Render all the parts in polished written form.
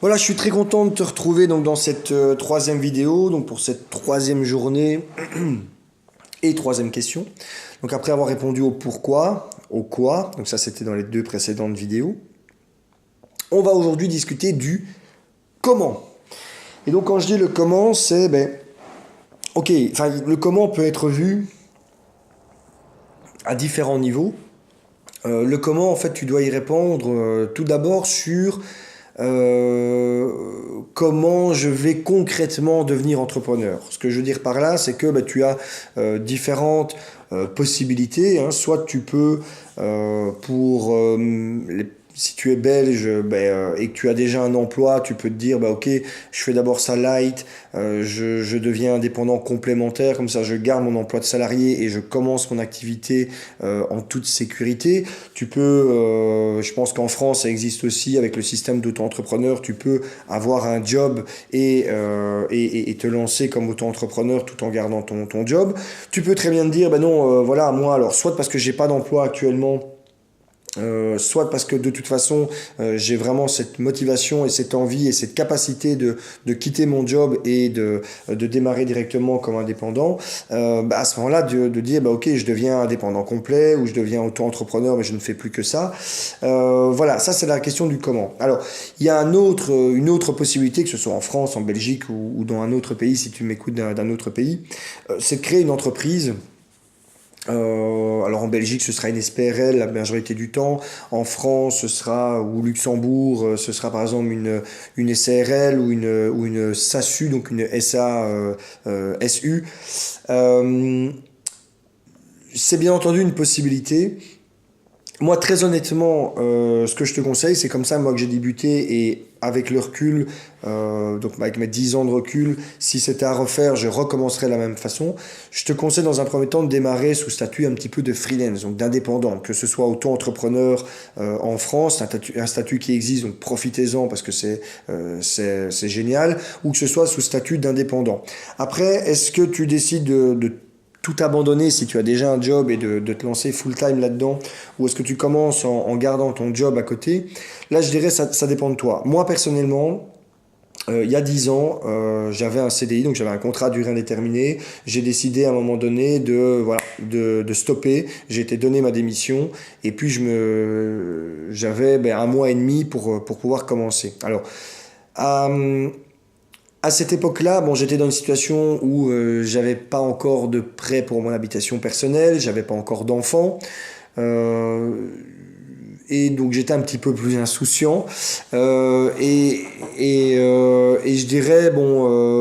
Voilà, je suis très content de te retrouver donc dans cette troisième vidéo, donc pour cette troisième journée et troisième question. Donc après avoir répondu au pourquoi, au quoi, donc ça c'était dans les deux précédentes vidéos, on va aujourd'hui discuter du comment. Et donc quand je dis le comment, c'est ok, enfin le comment peut être vu à différents niveaux. Le comment, en fait, tu dois y répondre tout d'abord sur comment je vais concrètement devenir entrepreneur. Ce que je veux dire par là, c'est que tu as différentes possibilités. Hein. Soit tu peux, si tu es belge et que tu as déjà un emploi, tu peux te dire, ok, je fais d'abord ça light, je deviens indépendant complémentaire, comme ça je garde mon emploi de salarié et je commence mon activité en toute sécurité. Tu peux, je pense qu'en France ça existe aussi avec le système d'auto-entrepreneur, tu peux avoir un job et te lancer comme auto-entrepreneur tout en gardant ton job. Tu peux très bien te dire, non, voilà, moi alors, soit parce que j'ai pas d'emploi actuellement, soit parce que de toute façon j'ai vraiment cette motivation et cette envie et cette capacité de quitter mon job et de démarrer directement comme indépendant, à ce moment-là de dire ok, je deviens indépendant complet ou je deviens auto-entrepreneur mais je ne fais plus que ça. Voilà, ça c'est la question du comment. Alors il y a une autre possibilité, que ce soit en France, en Belgique ou dans un autre pays, si tu m'écoutes d'un autre pays, c'est de créer une entreprise. Alors en Belgique ce sera une SPRL la majorité du temps, en France ce sera, ou Luxembourg ce sera par exemple une SARL ou une SASU, donc une SASU. C'est bien entendu une possibilité. Moi, très honnêtement, ce que je te conseille, c'est comme ça, moi, que j'ai débuté, et avec le recul, donc avec mes 10 ans de recul, si c'était à refaire, je recommencerais de la même façon. Je te conseille dans un premier temps de démarrer sous statut un petit peu de freelance, donc d'indépendant, que ce soit auto-entrepreneur en France, un statut qui existe, donc profitez-en parce que c'est génial, ou que ce soit sous statut d'indépendant. Après, est-ce que tu décides de tout abandonner si tu as déjà un job et de te lancer full-time là-dedans, ou est-ce que tu commences en gardant ton job à côté? Là, je dirais ça dépend de toi. Moi, personnellement, il y a 10 ans, j'avais un CDI, donc j'avais un contrat à durée indéterminée. J'ai décidé à un moment donné de stopper. J'ai été donné ma démission et puis j'avais un mois et demi pour pouvoir commencer. Alors, à cette époque-là, j'étais dans une situation où j'avais pas encore de prêt pour mon habitation personnelle, j'avais pas encore d'enfants, et donc j'étais un petit peu plus insouciant, et je dirais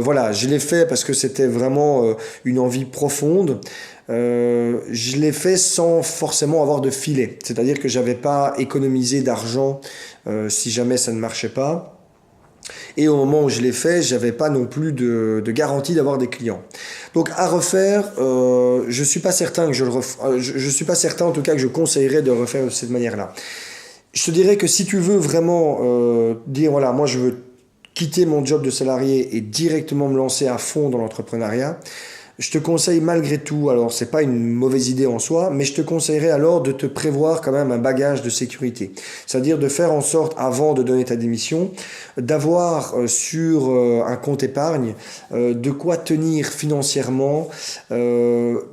voilà, je l'ai fait parce que c'était vraiment une envie profonde. Je l'ai fait sans forcément avoir de filet, c'est-à-dire que j'avais pas économisé d'argent si jamais ça ne marchait pas. Et au moment où je l'ai fait, j'avais pas non plus de garantie d'avoir des clients. Donc à refaire, je suis pas certain que je suis pas certain en tout cas que je conseillerais de refaire de cette manière-là. Je te dirais que si tu veux vraiment dire voilà, moi je veux quitter mon job de salarié et directement me lancer à fond dans l'entrepreneuriat, je te conseille malgré tout, alors c'est pas une mauvaise idée en soi, mais je te conseillerais alors de te prévoir quand même un bagage de sécurité. C'est-à-dire de faire en sorte, avant de donner ta démission, d'avoir sur un compte épargne de quoi tenir financièrement,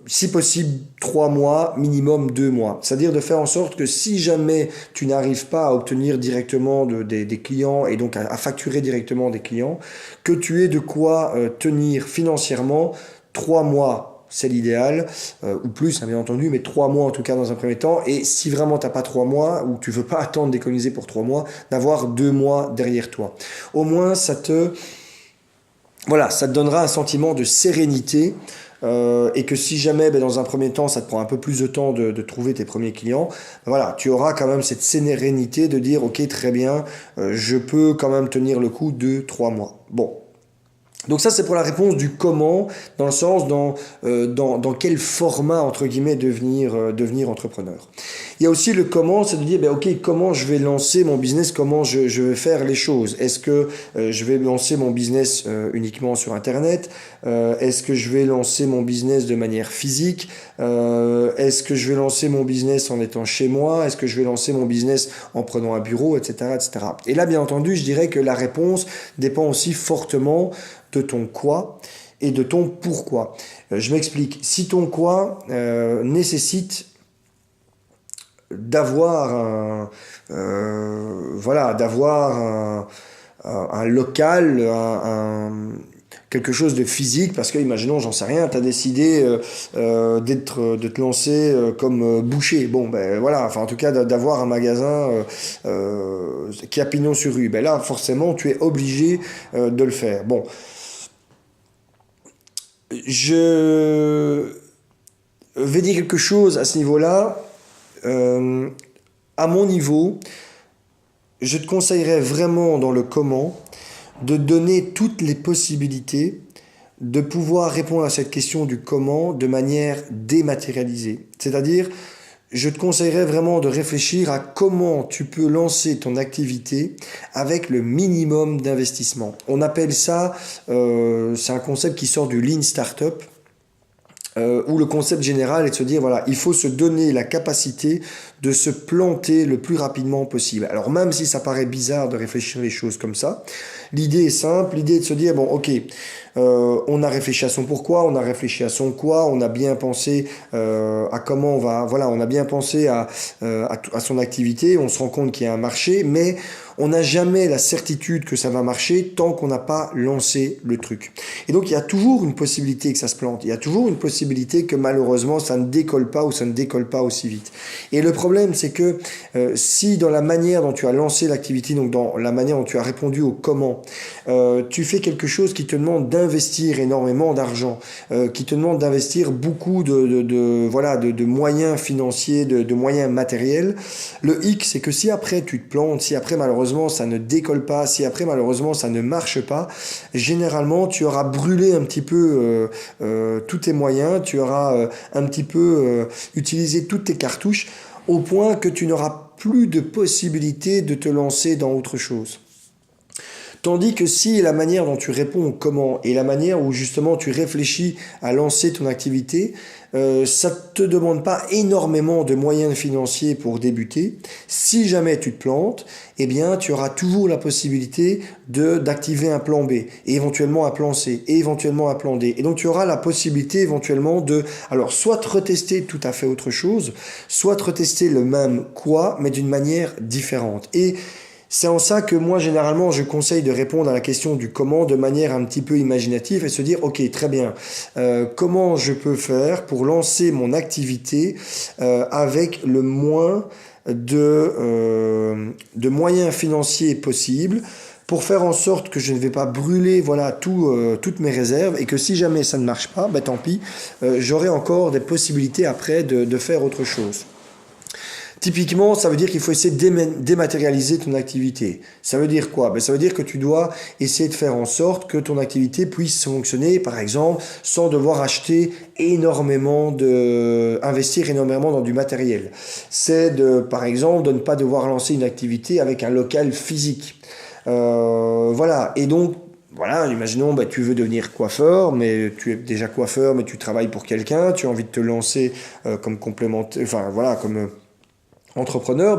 si possible 3 mois, minimum 2 mois. C'est-à-dire de faire en sorte que si jamais tu n'arrives pas à obtenir directement des clients et donc à facturer directement des clients, que tu aies de quoi tenir financièrement 3 mois, c'est l'idéal, ou plus, bien entendu, mais 3 mois en tout cas dans un premier temps. Et si vraiment tu n'as pas 3 mois, ou tu veux pas attendre d'économiser pour 3 mois, d'avoir 2 mois derrière toi. Au moins, ça te donnera un sentiment de sérénité. Et que si jamais dans un premier temps ça te prend un peu plus de temps de trouver tes premiers clients, voilà, tu auras quand même cette sérénité de dire ok, très bien, je peux quand même tenir le coup de 3 mois. Bon. Donc ça c'est pour la réponse du comment, dans le sens dans quel format entre guillemets devenir entrepreneur. Il y a aussi le comment, c'est de dire, ben, ok, comment je vais lancer mon business, comment je vais faire les choses. Est-ce que je vais lancer mon business uniquement sur Internet? Est-ce que je vais lancer mon business de manière physique? Est-ce que je vais lancer mon business en étant chez moi? Est-ce que je vais lancer mon business en prenant un bureau, etc., etc. Et là, bien entendu, je dirais que la réponse dépend aussi fortement de ton quoi et de ton pourquoi. Je m'explique. Si ton quoi nécessite d'avoir un local, quelque chose de physique, parce que, imaginons, j'en sais rien, tu as décidé de te lancer comme boucher. Bon, ben voilà, enfin, en tout cas, d'avoir un magasin qui a pignon sur rue. Ben là, forcément, tu es obligé de le faire. Bon, je vais dire quelque chose à ce niveau-là. À mon niveau, je te conseillerais vraiment dans le comment de donner toutes les possibilités de pouvoir répondre à cette question du comment de manière dématérialisée. C'est-à-dire, je te conseillerais vraiment de réfléchir à comment tu peux lancer ton activité avec le minimum d'investissement. On appelle ça, c'est un concept qui sort du Lean Startup, où le concept général est de se dire, voilà, il faut se donner la capacité de se planter le plus rapidement possible. Alors même si ça paraît bizarre de réfléchir les choses comme ça, l'idée est simple, l'idée est de se dire, bon, ok, on a réfléchi à son pourquoi, on a réfléchi à son quoi, on a bien pensé à comment on va, voilà, on a bien pensé à son activité, on se rend compte qu'il y a un marché, mais on n'a jamais la certitude que ça va marcher tant qu'on n'a pas lancé le truc. Et donc il y a toujours une possibilité que ça se plante, il y a toujours une possibilité que malheureusement ça ne décolle pas ou ça ne décolle pas aussi vite. Et le problème c'est que si dans la manière dont tu as lancé l'activité, donc dans la manière dont tu as répondu au comment, tu fais quelque chose qui te demande d'investir énormément d'argent, qui te demande d'investir beaucoup de moyens financiers, de moyens matériels, le hic c'est que si après tu te plantes, si après malheureusement ça ne décolle pas, si après malheureusement ça ne marche pas, généralement tu auras brûlé un petit peu tous tes moyens, tu auras un petit peu utilisé toutes tes cartouches au point que tu n'auras plus de possibilité de te lancer dans autre chose. Tandis que si la manière dont tu réponds au comment et la manière où justement tu réfléchis à lancer ton activité, ça ne te demande pas énormément de moyens financiers pour débuter. Si jamais tu te plantes, eh bien tu auras toujours la possibilité d'activer un plan B, et éventuellement un plan C, et éventuellement un plan D. Et donc tu auras la possibilité éventuellement alors soit de retester tout à fait autre chose, soit de retester le même quoi, mais d'une manière différente. Et c'est en ça que moi, généralement, je conseille de répondre à la question du comment de manière un petit peu imaginative et se dire, ok, très bien, comment je peux faire pour lancer mon activité avec le moins de moyens financiers possibles, pour faire en sorte que je ne vais pas brûler toutes mes réserves, et que si jamais ça ne marche pas, ben, tant pis, j'aurai encore des possibilités après de faire autre chose. Typiquement, ça veut dire qu'il faut essayer de dématérialiser ton activité. Ça veut dire quoi? Ben, ça veut dire que tu dois essayer de faire en sorte que ton activité puisse fonctionner, par exemple, sans devoir investir énormément dans du matériel. C'est par exemple, de ne pas devoir lancer une activité avec un local physique. Voilà. Et donc, voilà, imaginons, tu veux devenir coiffeur, mais tu es déjà coiffeur, mais tu travailles pour quelqu'un, tu as envie de te lancer comme complémentaire, enfin voilà, comme entrepreneur,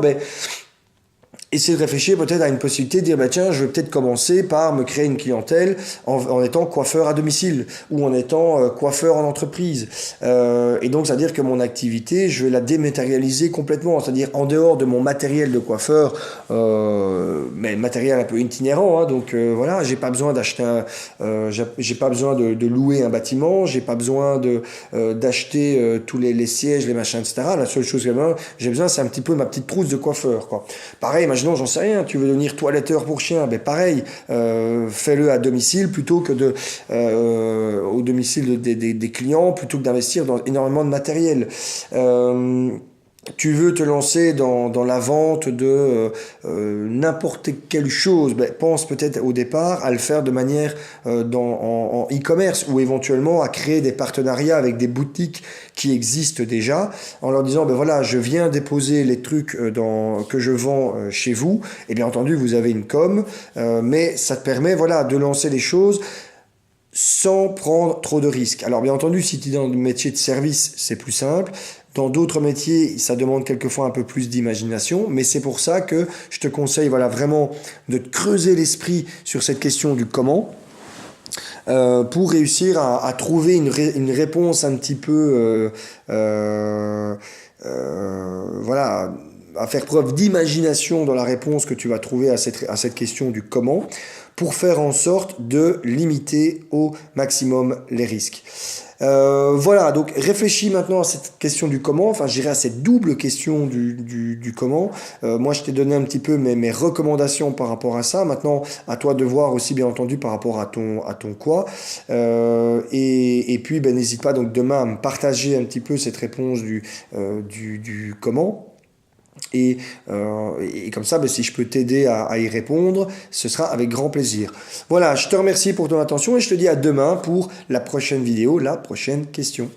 essayer de réfléchir peut-être à une possibilité de dire, tiens, je vais peut-être commencer par me créer une clientèle en étant coiffeur à domicile ou en étant coiffeur en entreprise. Et donc, c'est-à-dire que mon activité, je vais la dématérialiser complètement, c'est-à-dire en dehors de mon matériel de coiffeur, mais matériel un peu itinérant, hein, donc voilà, j'ai pas besoin d'acheter j'ai pas besoin de louer un bâtiment, j'ai pas besoin d'acheter tous les sièges, les machins, etc. La seule chose que j'ai besoin, c'est un petit peu ma petite trousse de coiffeur, quoi. Pareil, imaginons, j'en sais rien, tu veux devenir toiletteur pour chien, pareil, fais-le à domicile plutôt que au domicile des clients, plutôt que d'investir dans énormément de matériel. tu veux te lancer dans la vente de n'importe quelle chose, ben, pense peut-être au départ à le faire de manière en e-commerce ou éventuellement à créer des partenariats avec des boutiques qui existent déjà en leur disant ben voilà, je viens déposer les trucs que je vends chez vous, et bien entendu vous avez une com, mais ça te permet voilà, de lancer les choses sans prendre trop de risques. Alors bien entendu, si tu es dans le métier de service, c'est plus simple. Dans d'autres métiers, ça demande quelquefois un peu plus d'imagination, mais c'est pour ça que je te conseille voilà, vraiment de te creuser l'esprit sur cette question du comment pour réussir à trouver une réponse un petit peu voilà, à faire preuve d'imagination dans la réponse que tu vas trouver à cette question du comment, pour faire en sorte de limiter au maximum les risques. Voilà, donc réfléchis maintenant à cette question du comment, enfin je dirais à cette double question du comment. Moi je t'ai donné un petit peu mes recommandations par rapport à ça, maintenant à toi de voir aussi bien entendu par rapport à ton quoi. Et puis ben, n'hésite pas donc demain à me partager un petit peu cette réponse du comment. Et comme ça, ben, si je peux t'aider à y répondre, ce sera avec grand plaisir. Voilà, je te remercie pour ton attention et je te dis à demain pour la prochaine vidéo, la prochaine question.